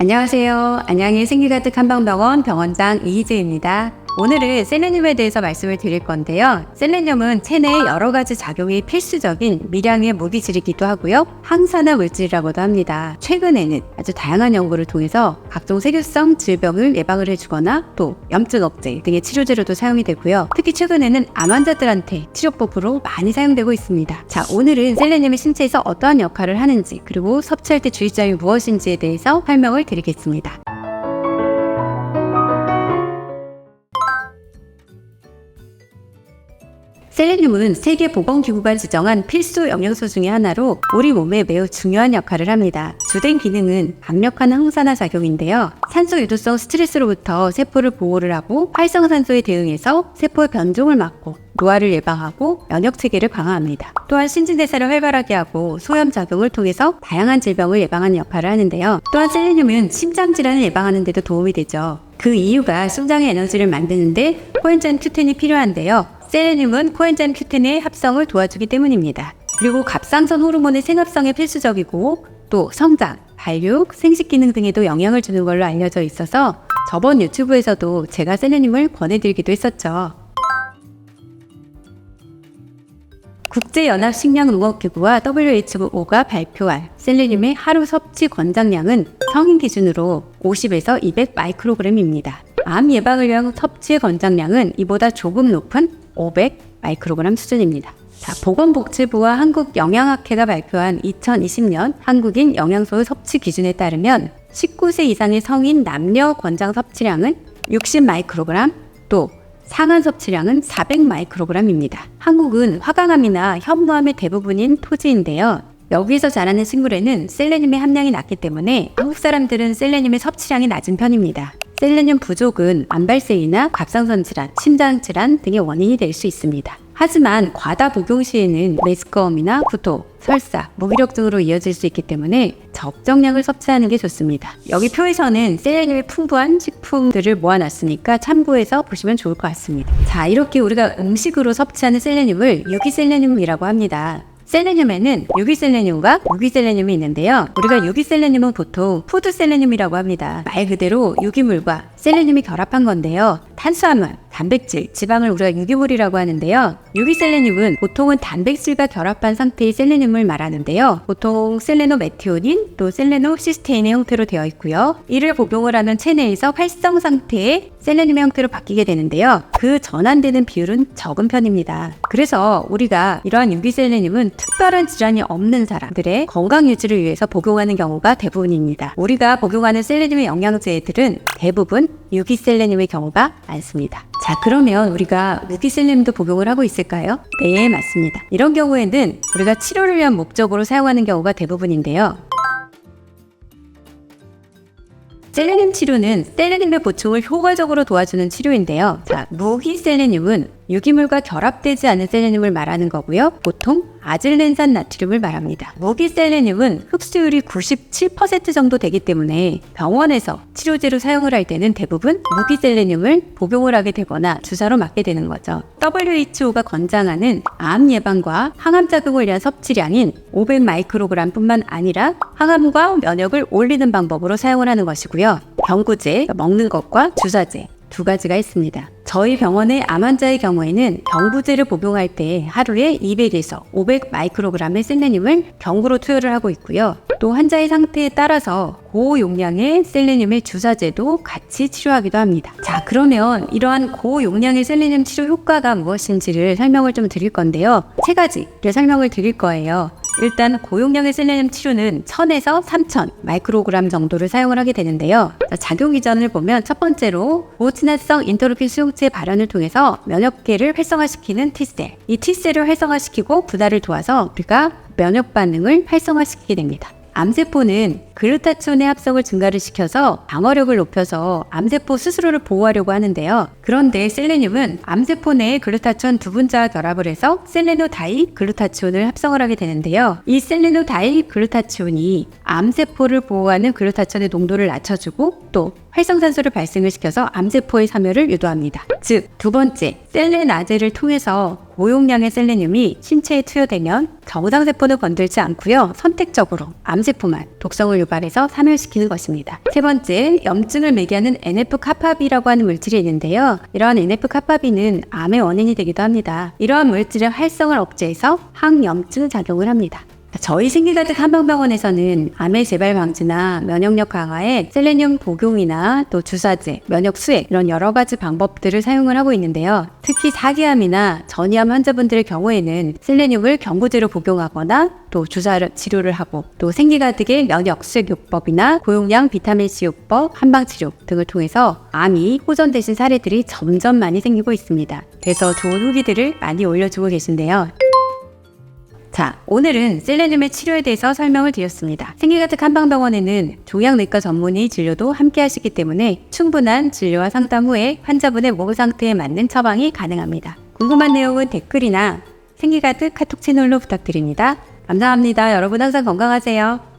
안녕하세요. 안양의 생기가득 한방병원 병원장 이희재입니다. 오늘은 셀레늄에 대해서 말씀을 드릴 건데요. 셀레늄은 체내에 여러 가지 작용이 필수적인 미량의 무기질이기도 하고요. 항산화 물질이라고도 합니다. 최근에는 아주 다양한 연구를 통해서 각종 세균성 질병을 예방을 해주거나 또 염증 억제 등의 치료제로도 사용이 되고요. 특히 최근에는 암 환자들한테 치료법으로 많이 사용되고 있습니다. 자, 오늘은 셀레늄이 신체에서 어떠한 역할을 하는지 그리고 섭취할 때 주의점이 무엇인지에 대해서 설명을 드리겠습니다. 셀레늄은 세계보건기구가 지정한 필수 영양소 중의 하나로 우리 몸에 매우 중요한 역할을 합니다. 주된 기능은 강력한 항산화 작용인데요. 산소 유도성 스트레스로부터 세포를 보호를 하고 활성산소에 대응해서 세포의 변종을 막고 노화를 예방하고 면역체계를 강화합니다. 또한 신진대사를 활발하게 하고 소염작용을 통해서 다양한 질병을 예방하는 역할을 하는데요. 또한 셀레늄은 심장질환을 예방하는 데도 도움이 되죠. 그 이유가 심장의 에너지를 만드는데 코엔자임 Q10이 필요한데요. 셀레늄은 코엔자임 Q10의 합성을 도와주기 때문입니다. 그리고 갑상선 호르몬의 생합성에 필수적이고 또 성장, 발육, 생식기능 등에도 영향을 주는 걸로 알려져 있어서 저번 유튜브에서도 제가 셀레늄을 권해드리기도 했었죠. 국제연합식량농업기구와 WHO가 발표한 셀레늄의 하루 섭취 권장량은 성인 기준으로 50에서 200 마이크로그램입니다. 암 예방을 위한 섭취의 권장량은 이보다 조금 높은 500 마이크로그램 수준입니다. 자, 보건복지부와 한국영양학회가 발표한 2020년 한국인 영양소 섭취 기준에 따르면 19세 이상의 성인 남녀 권장 섭취량은 60 마이크로그램, 또 상한 섭취량은 400 마이크로그램입니다. 한국은 화강암이나 현무암의 대부분인 토지인데요. 여기서 자라는 식물에는 셀레늄의 함량이 낮기 때문에 한국 사람들은 셀레늄의 섭취량이 낮은 편입니다. 셀레늄 부족은 암 발생이나 갑상선 질환, 심장 질환 등의 원인이 될 수 있습니다. 하지만 과다 복용 시에는 메스꺼움이나 구토, 설사, 무기력 등으로 이어질 수 있기 때문에 적정량을 섭취하는 게 좋습니다. 여기 표에서는 셀레늄이 풍부한 식품들을 모아놨으니까 참고해서 보시면 좋을 것 같습니다. 자, 이렇게 우리가 음식으로 섭취하는 셀레늄을 유기셀레늄이라고 합니다. 셀레늄에는 유기셀레늄과 무기셀레늄이 있는데요. 우리가 유기셀레늄은 보통 푸드셀레늄이라고 합니다. 말 그대로 유기물과 셀레늄이 결합한 건데요. 탄수화물, 단백질, 지방을 우리가 유기물이라고 하는데요. 유기셀레늄은 보통은 단백질과 결합한 상태의 셀레늄을 말하는데요. 보통 셀레노메티오닌, 또 셀레노시스테인의 형태로 되어 있고요. 이를 복용을 하면 체내에서 활성 상태의 셀레늄의 형태로 바뀌게 되는데요. 그 전환되는 비율은 적은 편입니다. 그래서 우리가 이러한 유기셀레늄은 특별한 질환이 없는 사람들의 건강 유지를 위해서 복용하는 경우가 대부분입니다. 우리가 복용하는 셀레늄의 영양제들은 대부분 유기셀레늄의 경우가 많습니다. 자, 그러면 우리가 무기셀레늄도 복용을 하고 있을까요? 네, 맞습니다. 이런 경우에는 우리가 치료를 위한 목적으로 사용하는 경우가 대부분인데요. 셀레늄 치료는 셀레늄의 보충을 효과적으로 도와주는 치료인데요. 자, 무기셀레늄은 유기물과 결합되지 않은 셀레늄을 말하는 거고요. 보통 아질렌산 나트륨을 말합니다. 무기셀레늄은 흡수율이 97% 정도 되기 때문에 병원에서 치료제로 사용을 할 때는 대부분 무기셀레늄을 복용을 하게 되거나 주사로 맞게 되는 거죠. WHO가 권장하는 암 예방과 항암 작용을 위한 섭취량인 500 마이크로그램 뿐만 아니라 항암과 면역을 올리는 방법으로 사용을 하는 것이고요. 경구제, 먹는 것과 주사제 두 가지가 있습니다. 저희 병원의 암 환자의 경우에는 경구제를 복용할 때 하루에 200에서 500 마이크로그램의 셀레늄을 경구로 투여를 하고 있고요. 또 환자의 상태에 따라서 고용량의 셀레늄의 주사제도 같이 치료하기도 합니다. 자, 그러면 이러한 고용량의 셀레늄 치료 효과가 무엇인지를 설명을 좀 드릴 건데요. 세 가지를 설명을 드릴 거예요. 일단 고용량의 셀레늄 치료는 1000에서 3000 마이크로그램 정도를 사용을 하게 되는데요. 작용 기전을 보면 첫 번째로 고친화성 인터루킨 수용체 발현을 통해서 면역계를 활성화시키는 T셀. 이 T셀을 활성화시키고 분할을 도와서 우리가 면역 반응을 활성화시키게 됩니다. 암세포는 글루타치온의 합성을 증가를 시켜서 방어력을 높여서 암세포 스스로를 보호하려고 하는데요. 그런데 셀레늄은 암세포 내에 글루타치온 두 분자와 결합을 해서 셀레노다이 글루타치온을 합성을 하게 되는데요. 이 셀레노다이 글루타치온이 암세포를 보호하는 글루타치온의 농도를 낮춰주고 또 활성산소를 발생을 시켜서 암세포의 사멸을 유도합니다. 즉, 두 번째, 셀레나제를 통해서 고용량의 셀레늄이 신체에 투여되면 정상세포는 건들지 않고요. 선택적으로 암세포만 독성을 유발해서 사멸시키는 것입니다. 세 번째, 염증을 매개하는 NF-카파비라고 하는 물질이 있는데요. 이러한 NF-카파비는 암의 원인이 되기도 합니다. 이러한 물질의 활성을 억제해서 항염증 작용을 합니다. 저희 생기가득 한방병원에서는 암의 재발 방지나 면역력 강화에 셀레늄 복용이나 또 주사제, 면역 수액 이런 여러 가지 방법들을 사용을 하고 있는데요. 특히 사기암이나 전이암 환자분들의 경우에는 셀레늄을 경구제로 복용하거나 또 주사 치료를 하고 또 생기가득의 면역 수액 요법이나 고용량 비타민C 요법, 한방치료 등을 통해서 암이 호전되신 사례들이 점점 많이 생기고 있습니다. 그래서 좋은 후기들을 많이 올려주고 계신데요. 자, 오늘은 셀레늄의 치료에 대해서 설명을 드렸습니다. 생기가득 한방병원에는 종양내과 전문의 진료도 함께 하시기 때문에 충분한 진료와 상담 후에 환자분의 몸 상태에 맞는 처방이 가능합니다. 궁금한 내용은 댓글이나 생기가득 카톡 채널로 부탁드립니다. 감사합니다. 여러분 항상 건강하세요.